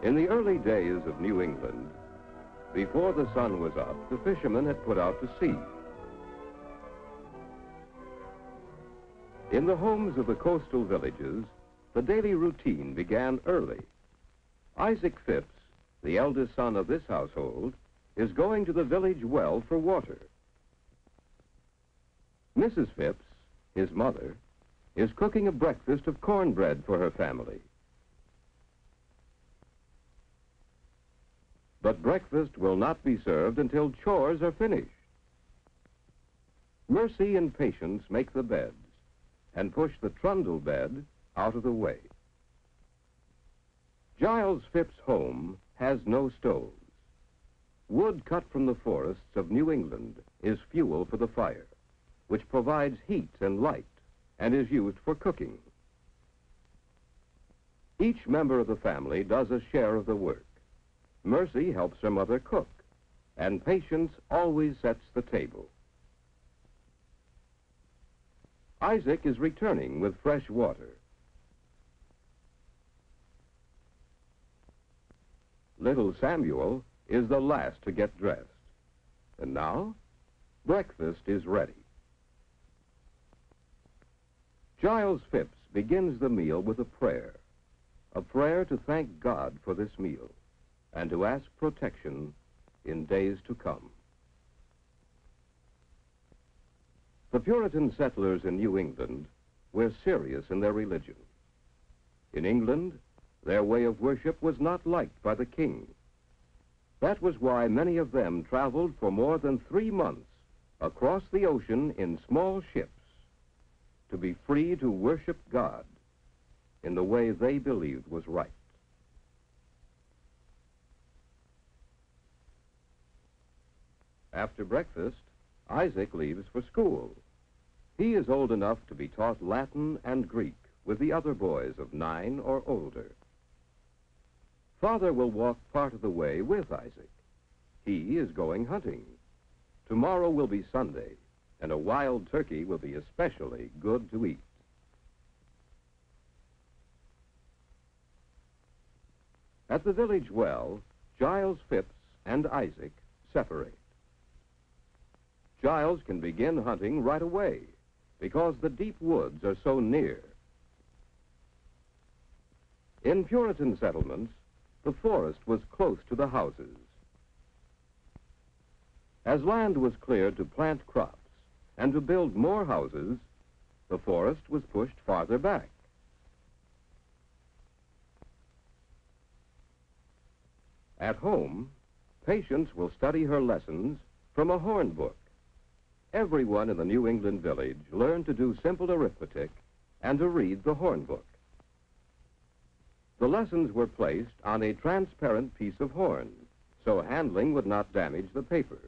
In the early days of New England, before the sun was up, the fishermen had put out to sea. In the homes of the coastal villages, the daily routine began early. Isaac Phipps, the eldest son of this household, is going to the village well for water. Mrs. Phipps, his mother, is cooking a breakfast of cornbread for her family. But breakfast will not be served until chores are finished. Mercy and Patience make the beds and push the trundle bed out of the way. Giles Phipps' home has no stoves. Wood cut from the forests of New England is fuel for the fire, which provides heat and light and is used for cooking. Each member of the family does a share of the work. Mercy helps her mother cook, and Patience always sets the table. Isaac is returning with fresh water. Little Samuel is the last to get dressed. And now, breakfast is ready. Giles Phipps begins the meal with a prayer to thank God for this meal and to ask protection in days to come. The Puritan settlers in New England were serious in their religion. In England, their way of worship was not liked by the king. That was why many of them traveled for more than 3 months across the ocean in small ships to be free to worship God in the way they believed was right. After breakfast, Isaac leaves for school. He is old enough to be taught Latin and Greek with the other boys of 9 or older. Father will walk part of the way with Isaac. He is going hunting. Tomorrow will be Sunday, and a wild turkey will be especially good to eat. At the village well, Giles Phipps and Isaac separate. Giles can begin hunting right away because the deep woods are so near. In Puritan settlements, the forest was close to the houses. As land was cleared to plant crops and to build more houses, the forest was pushed farther back. At home, Patience will study her lessons from a horn book. Everyone in the New England village learned to do simple arithmetic and to read the horn book. The lessons were placed on a transparent piece of horn, so handling would not damage the paper.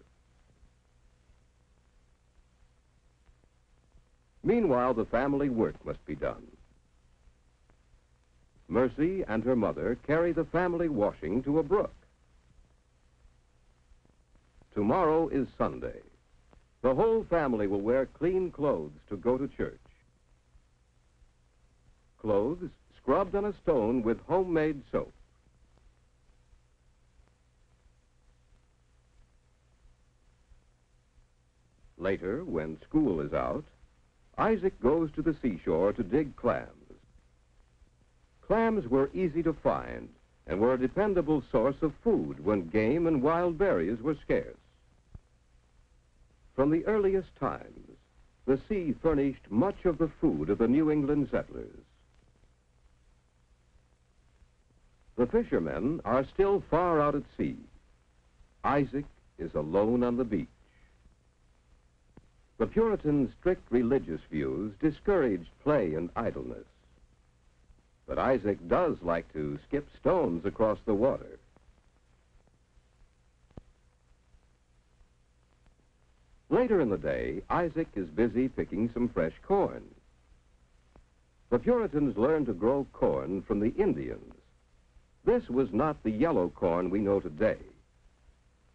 Meanwhile, the family work must be done. Mercy and her mother carry the family washing to a brook. Tomorrow is Sunday. The whole family will wear clean clothes to go to church. Clothes scrubbed on a stone with homemade soap. Later, when school is out, Isaac goes to the seashore to dig clams. Clams were easy to find and were a dependable source of food when game and wild berries were scarce. From the earliest times, the sea furnished much of the food of the New England settlers. The fishermen are still far out at sea. Isaac is alone on the beach. The Puritan strict religious views discouraged play and idleness. But Isaac does like to skip stones across the water. Later in the day, Isaac is busy picking some fresh corn. The Puritans learned to grow corn from the Indians. This was not the yellow corn we know today.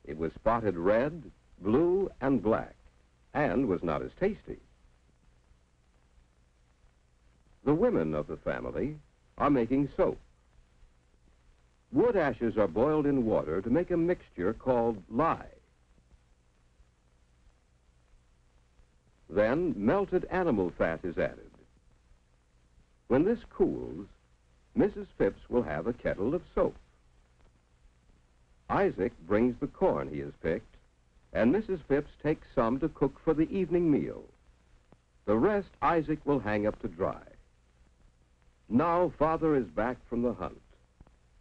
It was spotted red, blue, and black, and was not as tasty. The women of the family are making soap. Wood ashes are boiled in water to make a mixture called lye. Then melted animal fat is added. When this cools, Mrs. Phipps will have a kettle of soap. Isaac brings the corn he has picked, and Mrs. Phipps takes some to cook for the evening meal. The rest Isaac will hang up to dry. Now Father is back from the hunt.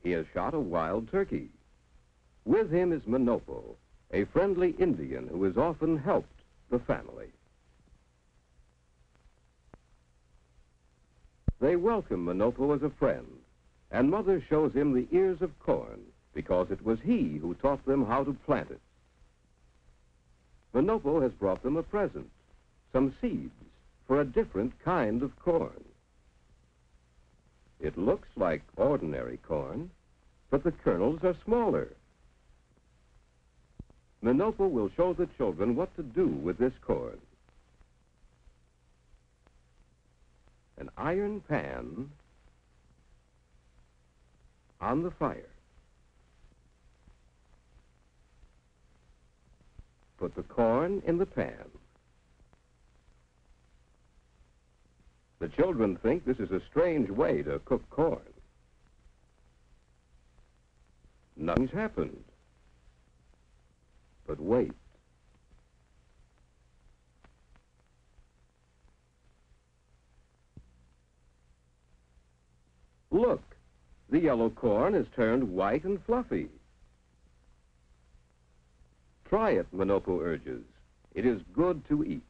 He has shot a wild turkey. With him is Manopo, a friendly Indian who has often helped the family. They welcome Manopo as a friend, and Mother shows him the ears of corn because it was he who taught them how to plant it. Manopo has brought them a present, some seeds for a different kind of corn. It looks like ordinary corn, but the kernels are smaller. Manopo will show the children what to do with this corn. An iron pan on the fire. Put the corn in the pan. The children think this is a strange way to cook corn. Nothing's happened. But wait. Look, the yellow corn is turned white and fluffy. Try it, Manopo urges. It is good to eat.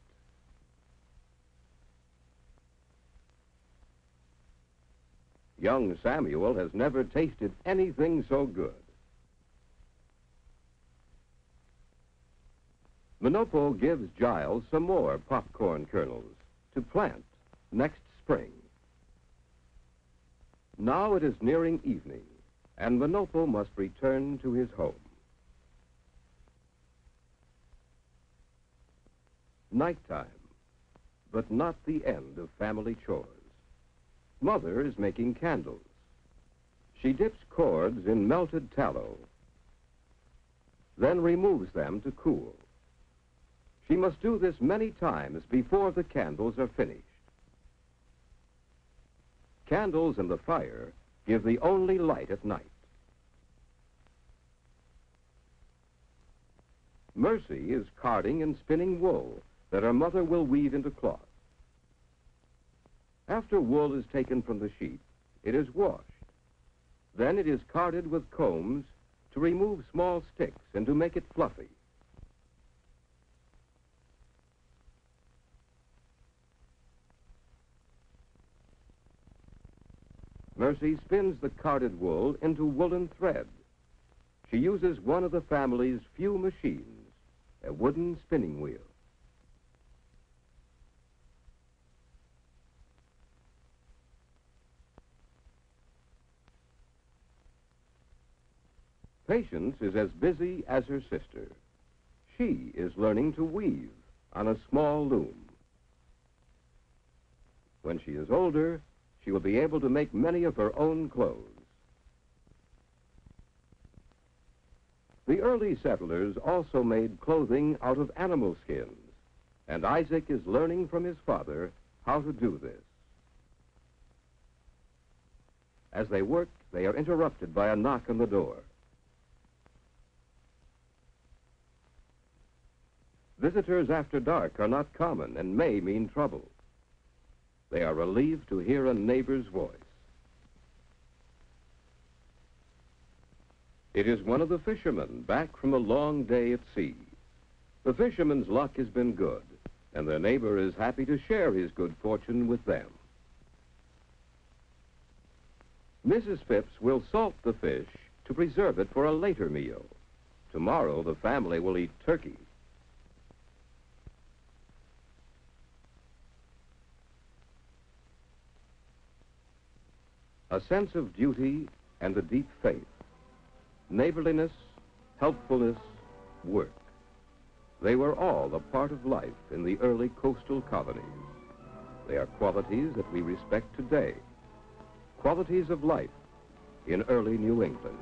Young Samuel has never tasted anything so good. Manopo gives Giles some more popcorn kernels to plant next spring. Now it is nearing evening, and Manopo must return to his home. Nighttime, but not the end of family chores. Mother is making candles. She dips cords in melted tallow, then removes them to cool. She must do this many times before the candles are finished. Candles and the fire give the only light at night. Mercy is carding and spinning wool that her mother will weave into cloth. After wool is taken from the sheet, it is washed. Then it is carded with combs to remove small sticks and to make it fluffy. Mercy spins the carded wool into woolen thread. She uses one of the family's few machines, a wooden spinning wheel. Patience is as busy as her sister. She is learning to weave on a small loom. When she is older, she will be able to make many of her own clothes. The early settlers also made clothing out of animal skins, and Isaac is learning from his father how to do this. As they work, they are interrupted by a knock on the door. Visitors after dark are not common and may mean trouble. They are relieved to hear a neighbor's voice. It is one of the fishermen back from a long day at sea. The fisherman's luck has been good, and their neighbor is happy to share his good fortune with them. Mrs. Phipps will salt the fish to preserve it for a later meal. Tomorrow, the family will eat turkey. A sense of duty and a deep faith, neighborliness, helpfulness, work. They were all a part of life in the early coastal colonies. They are qualities that we respect today, qualities of life in early New England.